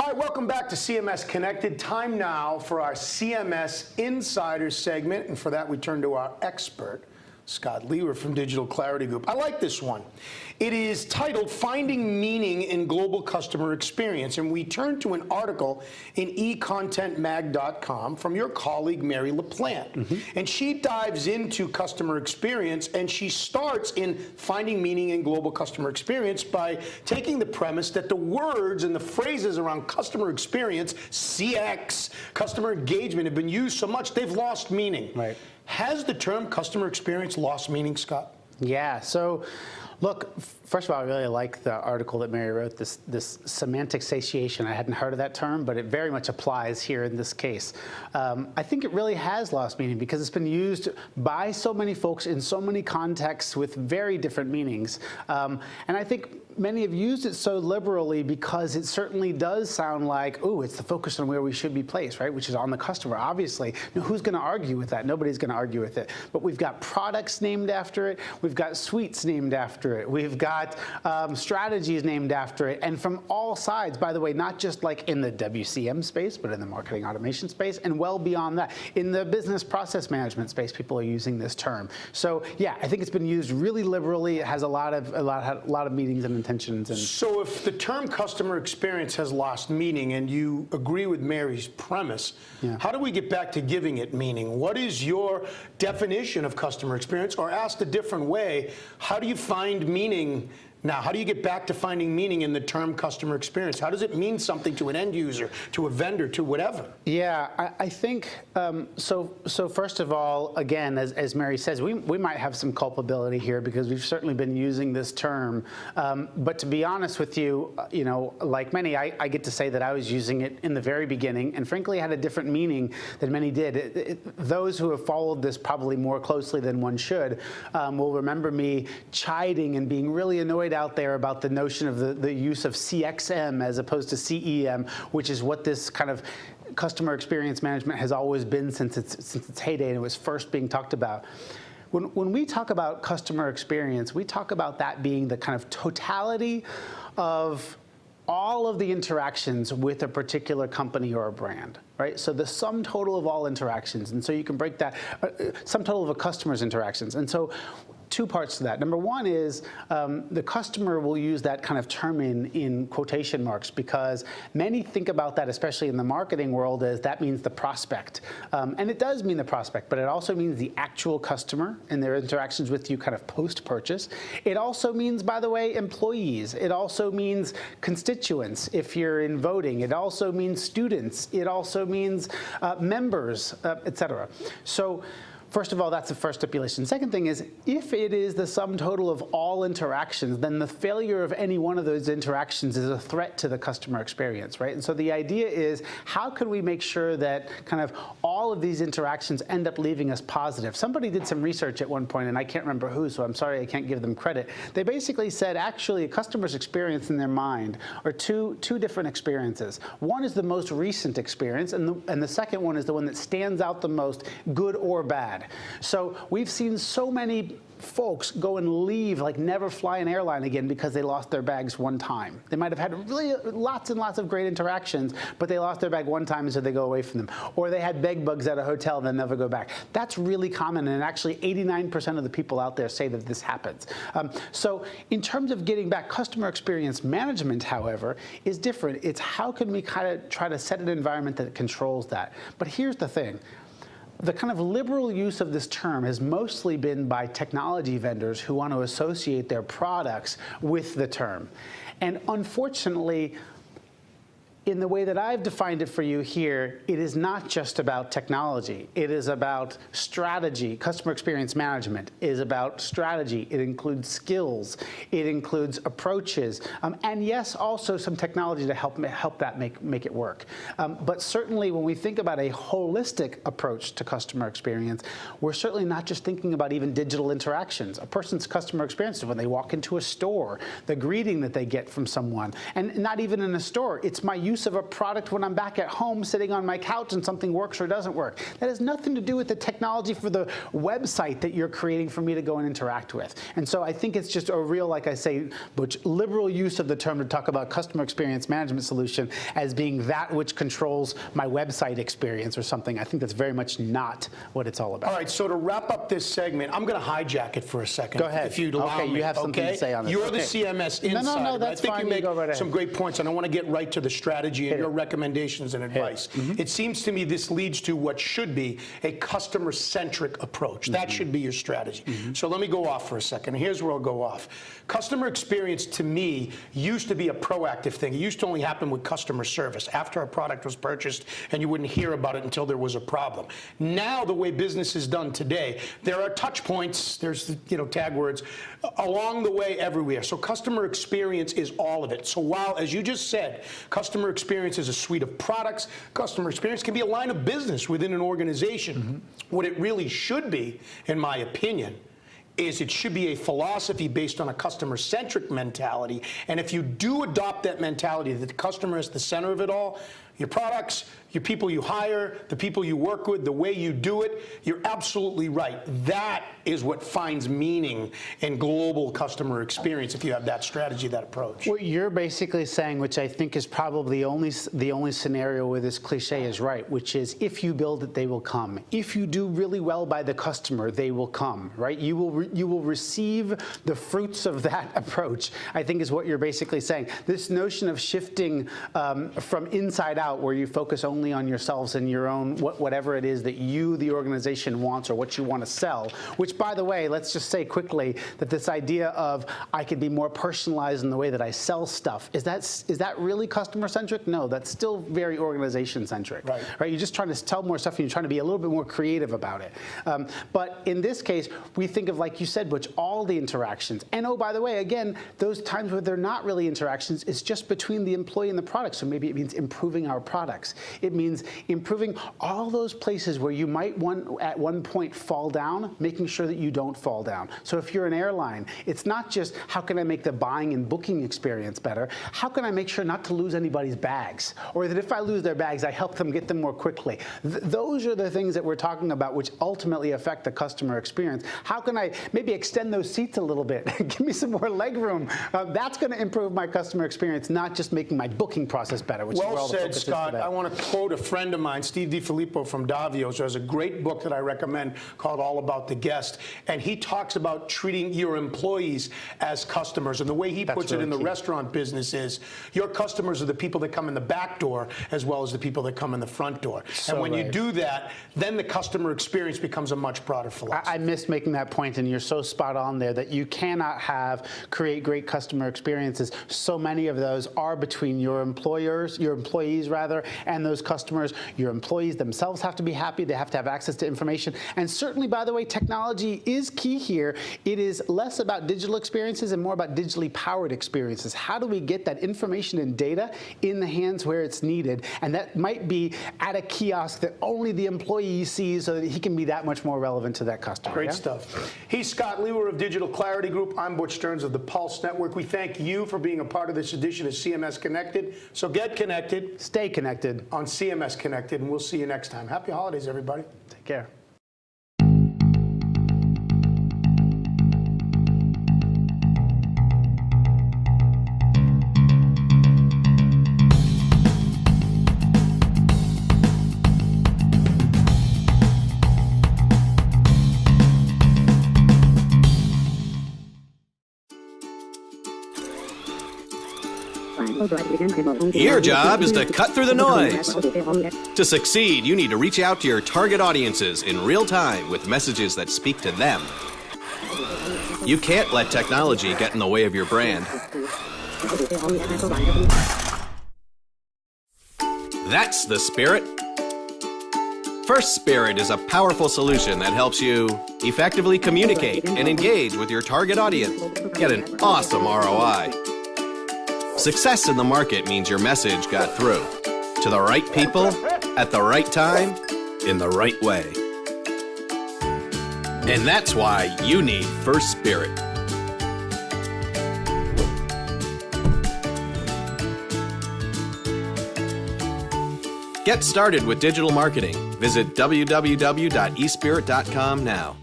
All right, welcome back to CMS Connected. Time now for our CMS Insider segment, and for that we turn to our expert, Scott Liewehr from Digital Clarity Group. I like this one. It is titled Finding Meaning in Global Customer Experience, and we turn to an article in econtentmag.com from your colleague Mary LaPlante. And she dives into customer experience, and she starts in finding meaning in global customer experience by taking the premise that the words and the phrases around customer experience, CX, customer engagement, have been used so much they've lost meaning. Right. Has the term customer experience lost meaning, Scott? Yeah, so look, first of all, I really like the article that Mary wrote, this semantic satiation. I hadn't heard of that term, but it very much applies here in this case. I think it really has lost meaning because it's been used by so many folks in so many contexts with very different meanings. And I think many have used it so liberally because it certainly does sound like, oh, it's the focus on where we should be placed, right? Which is on the customer, obviously. Now, who's going to argue with that? Nobody's going to argue with it. But we've got products named after it. We've got suites named after it. We've got strategies named after it. And from all sides, by the way, not just like in the WCM space, but in the marketing automation space, and well beyond that. In the business process management space, people are using this term. So yeah, I think it's been used really liberally. It has a lot of meanings and intentions. And so if the term customer experience has lost meaning, and you agree with Mary's premise, how do we get back to giving it meaning? What is your definition of customer experience? Or asked a different way, how do you find meaning now? How do you get back to finding meaning in the term customer experience? How does it mean something to an end user, to a vendor, to whatever? Yeah, I think, so first of all, again, as Mary says, we might have some culpability here because we've certainly been using this term. But to be honest with you, like many, I get to say that I was using it in the very beginning, and frankly, it had a different meaning than many did. Those who have followed this probably more closely than one should will remember me chiding and being really annoyed out there about the notion of the use of CXM as opposed to CEM, which is what this kind of customer experience management has always been since its heyday and it was first being talked about. When we talk about customer experience, we talk about that being the kind of totality of all of the interactions with a particular company or a brand, right? So the sum total of all interactions. And so you can break that, sum total of a customer's interactions. And so two parts to that. Number one is the customer will use that kind of term in quotation marks because many think about that, especially in the marketing world, as that means the prospect. And it does mean the prospect, but it also means the actual customer and their interactions with you kind of post-purchase. It also means, by the way, employees. It also means constituents if you're in voting. It also means students. It also means members, et cetera. So first of all, that's the first stipulation. Second thing is, if it is the sum total of all interactions, then the failure of any one of those interactions is a threat to the customer experience, right? And so the idea is, how can we make sure that kind of all of these interactions end up leaving us positive? Somebody did some research at one point, and I can't remember who, so I'm sorry I can't give them credit. They basically said, actually, a customer's experience in their mind are two different experiences. One is the most recent experience, and the second one is the one that stands out the most, good or bad. So we've seen so many folks go and leave, like never fly an airline again because they lost their bags one time. They might have had really lots and lots of great interactions, but they lost their bag one time, so they go away from them. Or they had bed bugs at a hotel and then never go back. That's really common, and actually 89% of the people out there say that this happens. So in terms of getting back, customer experience management, however, is different. It's how can we kind of try to set an environment that controls that. But here's the thing. The kind of liberal use of this term has mostly been by technology vendors who want to associate their products with the term. And unfortunately, in the way that I've defined it for you here, it is not just about technology. It is about strategy. Customer experience management is about strategy. It includes skills. It includes approaches. And yes, also some technology to help that make it work. But certainly when we think about a holistic approach to customer experience, we're certainly not just thinking about even digital interactions. A person's customer experience is when they walk into a store, the greeting that they get from someone. And not even in a store, it's my use of a product when I'm back at home sitting on my couch and something works or doesn't work. That has nothing to do with the technology for the website that you're creating for me to go and interact with. And so I think it's just a real, like I say, Butch, liberal use of the term to talk about customer experience management solution as being that which controls my website experience or something. I think that's very much not what it's all about. All right, so to wrap up this segment, I'm going to hijack it for a second. Go ahead. If you'd allow me. Okay, you have something to say on this. You're Okay. the CMS insider. No, that's I think fine. you make Go right ahead. some great points, and I want to get right to the strategy and your recommendations and advice. Mm-hmm. It seems to me this leads to what should be a customer-centric approach. That should be your strategy. So let me go off for a second. Here's where I'll go off. Customer experience, to me, used to be a proactive thing. It used to only happen with customer service after a product was purchased, and you wouldn't hear about it until there was a problem. Now, the way business is done today, there are touch points, there's tag words, along the way everywhere. So customer experience is all of it. So while, as you just said, customer experience is a suite of products, customer experience can be a line of business within an organization. What it really should be, in my opinion, is it should be a philosophy based on a customer-centric mentality. And if you do adopt that mentality that the customer is the center of it all, your products, your people you hire, the people you work with, the way you do it, you're absolutely right. That is what finds meaning in global customer experience if you have that strategy, that approach. What you're basically saying, which I think is probably the only scenario where this cliche is right, which is if you build it, they will come. If you do really well by the customer, they will come, right? You will receive the fruits of that approach, I think is what you're basically saying. This notion of shifting from inside out, where you focus only on yourselves and your own, whatever it is that you, the organization, wants or what you want to sell, which, by the way, let's just say quickly that this idea of I could be more personalized in the way that I sell stuff, is that really customer-centric? No, that's still very organization-centric. Right? You're just trying to tell more stuff and you're trying to be a little bit more creative about it. But in this case, we think of, like you said, Butch, all the interactions. And oh, by the way, again, those times where they're not really interactions, it's just between the employee and the product. So maybe it means improving our products. It means improving all those places where you might at one point fall down, making sure that you don't fall down. So if you're an airline, it's not just how can I make the buying and booking experience better, how can I make sure not to lose anybody's bags, or that if I lose their bags, I help them get them more quickly. Those are the things that we're talking about which ultimately affect the customer experience. How can I maybe extend those seats a little bit, give me some more leg room? That's going to improve my customer experience, not just making my booking process better, which is where all the focus is today. Scott. I want to quote a friend of mine, Steve DiFilippo from Davios, who has a great book that I recommend called All About the Guest. And he talks about treating your employees as customers. And the way he puts it in the restaurant business is your customers are the people that come in the back door as well as the people that come in the front door. And when you do that, then the customer experience becomes a much broader philosophy. I missed making that point, and you're so spot on there that you cannot create great customer experiences. So many of those are between your employees, and those customers. Your employees themselves have to be happy. They have to have access to information. And certainly, by the way, technology is key here. It is less about digital experiences and more about digitally powered experiences. How do we get that information and data in the hands where it's needed? And that might be at a kiosk that only the employee sees so that he can be that much more relevant to that customer. Great stuff. He's Scott Liewehr of Digital Clarity Group. I'm Butch Stearns of the Pulse Network. We thank you for being a part of this edition of CMS Connected. So get connected. Stay connected. On CMS Connected, and we'll see you next time. Happy holidays, everybody. Take care. Your job is to cut through the noise. To succeed, you need to reach out to your target audiences in real time with messages that speak to them. You can't let technology get in the way of your brand. That's the spirit. First Spirit is a powerful solution that helps you effectively communicate and engage with your target audience. Get an awesome ROI. Success in the market means your message got through to the right people at the right time in the right way. And that's why you need First Spirit. Get started with digital marketing. Visit www.espirit.com now.